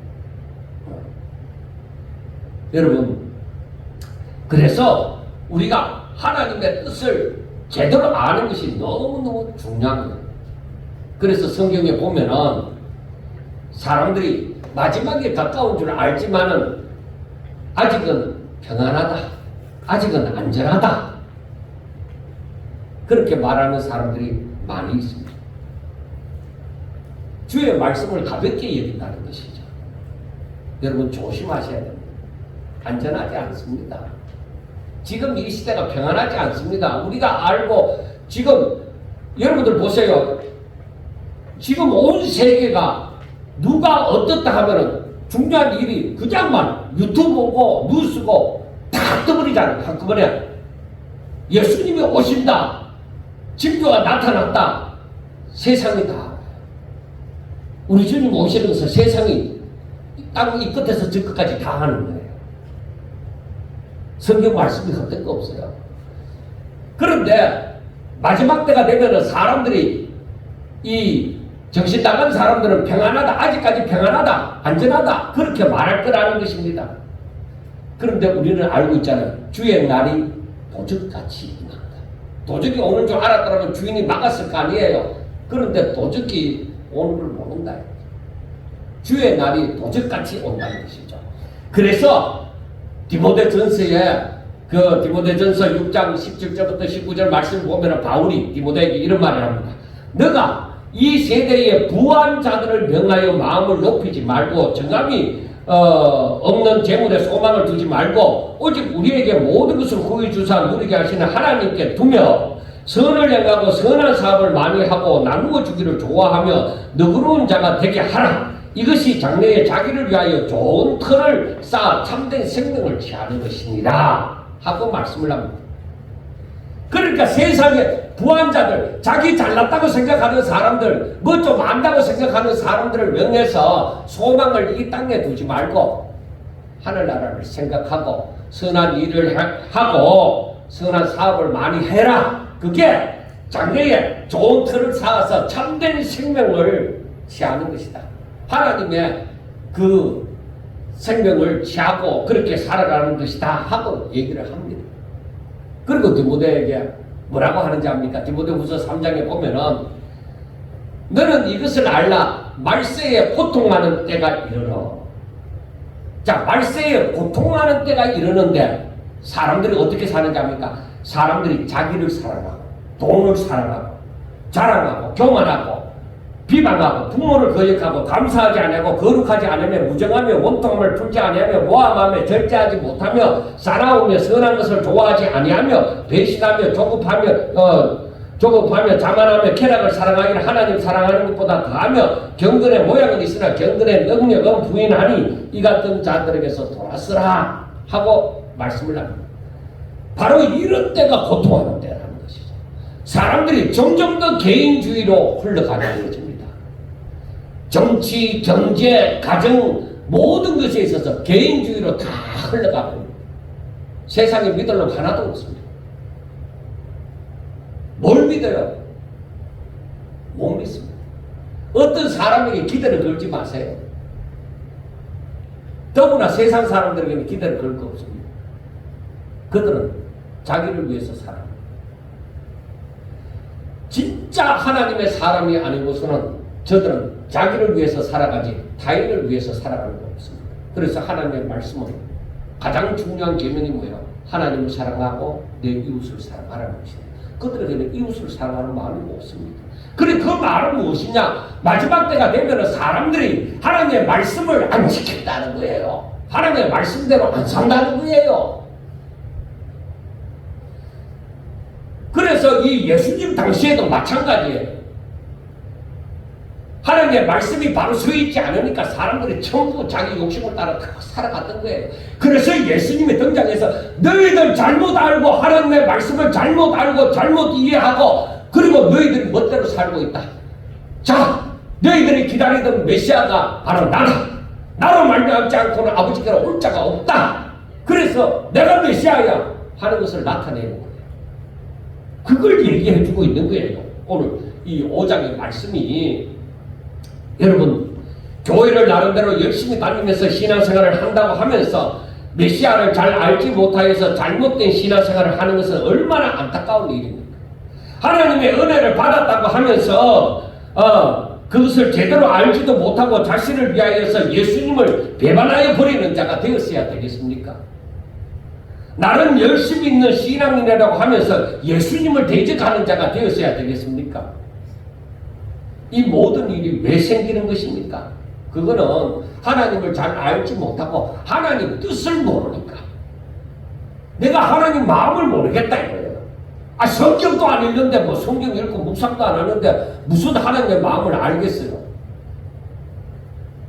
여러분, 그래서 우리가 하나님의 뜻을 제대로 아는 것이 너무너무 중요한 거예요. 그래서 성경에 보면은 사람들이 마지막에 가까운 줄 알지만은 아직은 평안하다, 아직은 안전하다, 그렇게 말하는 사람들이 많이 있습니다. 주의 말씀을 가볍게 여긴다는 것이죠. 여러분 조심하셔야 됩니다. 안전하지 않습니다. 지금 이 시대가 평안하지 않습니다. 우리가 알고 지금 여러분들 보세요. 지금 온 세계가 누가 어떻다 하면은 중요한 일이 그냥만 유튜브고 뉴스고 다 떠버리잖아요. 한꺼번에 예수님이 오신다. 징조가 나타났다. 세상이 다 우리 주님 오시면서 세상이 땅 이 끝에서 저 끝까지 다 하는 거예요. 성경 말씀이 헛된 거 없어요. 그런데 마지막 때가 되면은 사람들이 이 정신 나간 사람들은 평안하다, 아직까지 평안하다, 안전하다 그렇게 말할 거라는 것입니다. 그런데 우리는 알고 있잖아요. 주의 날이 도적같이 임한다. 도적이 오는 줄 알았더라면 주인이 막았을 거 아니에요. 그런데 도적이 오는 걸 모른다. 주의 날이 도적같이 온다는 것이죠. 그래서 디모데전서에 그 디모데전서 6장 17절부터 19절 말씀 보면 바울이 디모데에게 이런 말을 합니다. 너가 이 세대의 부한 자들을 명하여 마음을 높이지 말고 정함이 없는 재물에 소망을 두지 말고 오직 우리에게 모든 것을 후히 주사 누리게 하시는 하나님께 두며 선을 행하고 선한 사업을 많이 하고 나누어 주기를 좋아하며 너그러운 자가 되게 하라. 이것이 장래에 자기를 위하여 좋은 터를 쌓아 참된 생명을 취하는 것이니라 하고 말씀을 합니다. 그러니까 세상에 부한 자들, 자기 잘났다고 생각하는 사람들, 뭐 좀 안다고 생각하는 사람들을 명해서 소망을 이 땅에 두지 말고 하늘나라를 생각하고 선한 일을 하고 선한 사업을 많이 해라. 그게 장래에 좋은 터를 쌓아서 참된 생명을 취하는 것이다. 하나님의 그 생명을 취하고 그렇게 살아가는 것이다 하고 얘기를 합니다. 그리고 디모데에게 뭐라고 하는지 압니까? 디모데후서 3장에 보면은 너는 이것을 알라. 말세에 고통하는 때가 이르러. 자, 말세에 고통하는 때가 이르는데 사람들이 어떻게 사는지 압니까? 사람들이 자기를 사랑하고 돈을 사랑하고 자랑하고 교만하고 비방하고 부모를 거역하고 감사하지 아니하고 거룩하지 않으며 무정하며 원통함을 풀지 아니하며 모함하며 절제하지 못하며 싸나우며 선한 것을 좋아하지 아니하며 배신하며 조급하며 자만하며 쾌락을 사랑하기를 하나님 사랑하는 것보다 더하며 경건의 모양은 있으나 경건의 능력은 부인하니 이 같은 자들에게서 돌아서라 하고 말씀을 합니다. 바로 이런 때가 고통하는 때라는 것이죠. 사람들이 점점 더 개인주의로 흘러가는 것입니다. 정치, 경제, 가정 모든 것에 있어서 개인주의로 다 흘러가고 있습니다. 세상에 믿을 놈 하나도 없습니다. 뭘 믿어요? 못 믿습니다. 어떤 사람에게 기대를 걸지 마세요. 더구나 세상 사람들에게는 기대를 걸 거 없습니다. 그들은 자기를 위해서 살아요. 진짜 하나님의 사람이 아니고서는 저들은 자기를 위해서 살아가지 타인을 위해서 살아가는 거 없습니다. 그래서 하나님의 말씀은 가장 중요한 계명이 뭐예요? 하나님을 사랑하고 내 이웃을 사랑하라는 것입니다. 그들에게는 이웃을 사랑하는 마음이 없습니다. 그래 그 말은 무엇이냐? 마지막 때가 되면 사람들이 하나님의 말씀을 안 지킨다는 거예요. 하나님의 말씀대로 안 산다는 거예요. 그래서 이 예수님 당시에도 마찬가지예요. 하나님의 말씀이 바로 서 있지 않으니까 사람들이 전부 자기 욕심을 따라 살아갔던 거예요. 그래서 예수님이 등장해서 너희들 잘못 알고 하나님의 말씀을 잘못 알고 잘못 이해하고 그리고 너희들이 멋대로 살고 있다. 자, 너희들이 기다리던 메시아가 바로 나다. 나로 말미암지 않고는 아버지께로 올 자가 없다. 그래서 내가 메시아야 하는 것을 나타내는 거예요. 그걸 얘기해주고 있는 거예요. 오늘 이 5장의 말씀이 여러분 교회를 나름대로 열심히 다니면서 신앙생활을 한다고 하면서 메시아를 잘 알지 못하여서 잘못된 신앙생활을 하는 것은 얼마나 안타까운 일입니까? 하나님의 은혜를 받았다고 하면서 그것을 제대로 알지도 못하고 자신을 위하여서 예수님을 배반하여 버리는 자가 되었어야 되겠습니까? 나는 열심히 있는 신앙인이라고 하면서 예수님을 대적하는 자가 되었어야 되겠습니까? 이 모든 일이 왜 생기는 것입니까? 그거는 하나님을 잘 알지 못하고 하나님 뜻을 모르니까 내가 하나님 마음을 모르겠다 이거예요. 아, 성경도 안 읽는데 뭐 성경 읽고 묵상도 안 하는데 무슨 하나님의 마음을 알겠어요.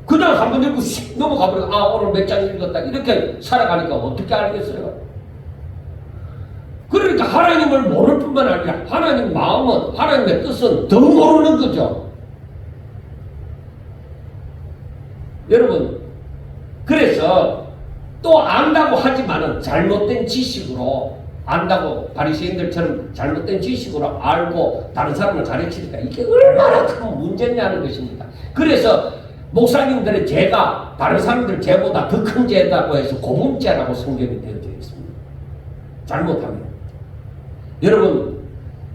그냥 한번 읽고 씩 넘어가버리고 아 오늘 몇 장 읽었다 이렇게 살아가니까 어떻게 알겠어요. 그러니까 하나님을 모를 뿐만 아니라 하나님 마음은 하나님의 뜻은 더 모르는 거죠. 여러분 그래서 또 안다고 하지만은 잘못된 지식으로 안다고 바리새인들처럼 잘못된 지식으로 알고 다른 사람을 가르치니까 이게 얼마나 큰 문제냐는 것입니다. 그래서 목사님들의 죄가 다른 사람들 죄보다 더 큰 죄다고 해서 고분죄라고 성경이 되어져 있습니다. 잘못하면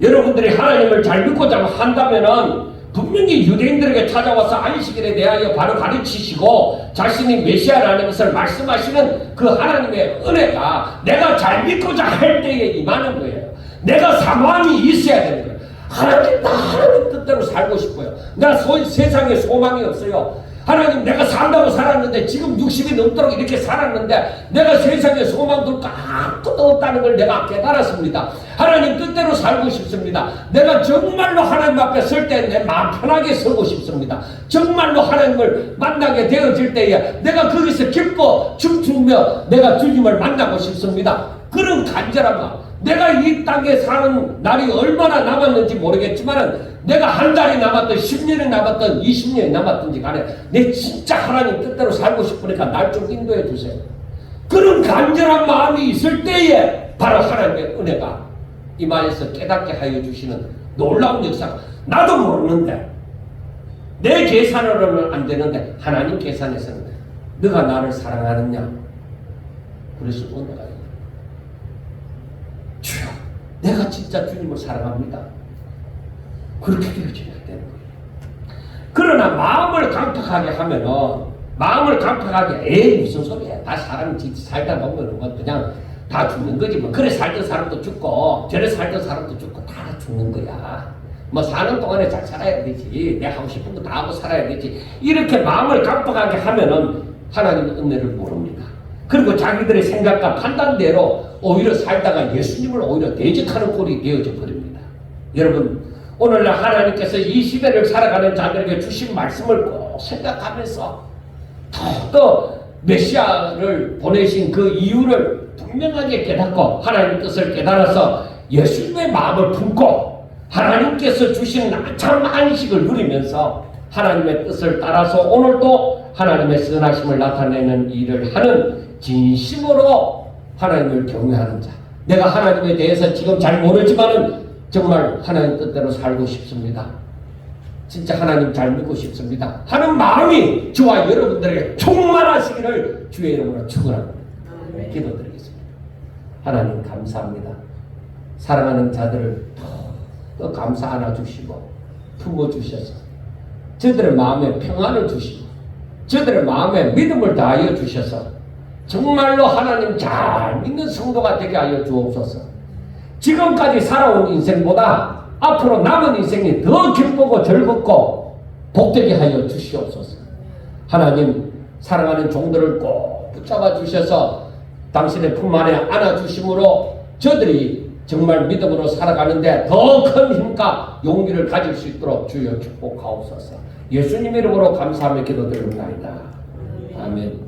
여러분들이 하나님을 잘 믿고자 한다면은 분명히 유대인들에게 찾아와서 안식일에 대하여 바로 가르치시고 자신이 메시아라는 것을 말씀하시는 그 하나님의 은혜가 내가 잘 믿고자 할 때에 임하는 거예요. 내가 사모함이 있어야 되는 거예요. 하나님 나 하나님 뜻대로 살고 싶어요. 나 세상에 소망이 없어요. 하나님 내가 산다고 살았는데 지금 60이 넘도록 이렇게 살았는데 내가 세상에 소망 둘 거 아무것도 없다는 걸 내가 깨달았습니다. 하나님 뜻대로 살고 싶습니다. 내가 정말로 하나님 앞에 설 때 내 마음 편하게 서고 싶습니다. 정말로 하나님을 만나게 되어질 때에 내가 거기서 기뻐 춤추며 내가 주님을 만나고 싶습니다. 그런 간절한 마음. 내가 이 땅에 사는 날이 얼마나 남았는지 모르겠지만 내가 한 달이 남았든 10년이 남았든 20년이 남았든지 간에 내 진짜 하나님 뜻대로 살고 싶으니까 날 좀 인도해 주세요. 그런 간절한 마음이 있을 때에 바로 하나님의 은혜가 임하여서 깨닫게 하여 주시는 놀라운 역사가 나도 모르는데 내 계산으로는 안 되는데 하나님 계산에서는 너가 나를 사랑하느냐 그래서 은혜가 있다. 주여 내가 진짜 주님을 사랑합니다. 그렇게 되어져야 되는 거예요. 그러나 마음을 강팍하게 하면은 마음을 강팍하게 에이 무슨 소리야. 다 사람이 살다 보면은 그냥 다 죽는 거지 뭐. 그래 살던 사람도 죽고 저래 살던 사람도 죽고 다 죽는 거야. 뭐 사는 동안에 잘 살아야 되지. 내가 하고 싶은 거 다 하고 살아야 되지. 이렇게 마음을 강팍하게 하면은 하나님의 은혜를 모릅니다. 그리고 자기들의 생각과 판단대로 오히려 살다가 예수님을 오히려 대적하는 꼴이 되어져 버립니다. 여러분 오늘날 하나님께서 이 시대를 살아가는 자들에게 주신 말씀을 꼭 생각하면서 또 메시아를 보내신 그 이유를 분명하게 깨닫고 하나님 뜻을 깨달아서 예수님의 마음을 품고 하나님께서 주신 참 안식을 누리면서 하나님의 뜻을 따라서 오늘도 하나님의 선하심을 나타내는 일을 하는 진심으로 하나님을 경외하는 자. 내가 하나님에 대해서 지금 잘 모르지만은 정말 하나님 뜻대로 살고 싶습니다. 진짜 하나님 잘 믿고 싶습니다. 하는 마음이 저와 여러분들에게 충만하시기를 주의 이름으로 축원합니다. 기도드리겠습니다. 하나님 감사합니다. 사랑하는 자들을 또 감사 안아주시고 품어주셔서 저들의 마음에 평안을 주시고 저들의 마음에 믿음을 다하여 주셔서 정말로 하나님 잘 믿는 성도가 되게 하여 주옵소서. 지금까지 살아온 인생보다 앞으로 남은 인생이 더 기쁘고 즐겁고 복되게 하여 주시옵소서. 하나님 사랑하는 종들을 꼭 붙잡아 주셔서 당신의 품 안에 안아주심으로 저들이 정말 믿음으로 살아가는데 더 큰 힘과 용기를 가질 수 있도록 주여 축복하옵소서. 예수님 이름으로 감사하며 기도드립니다. 아멘.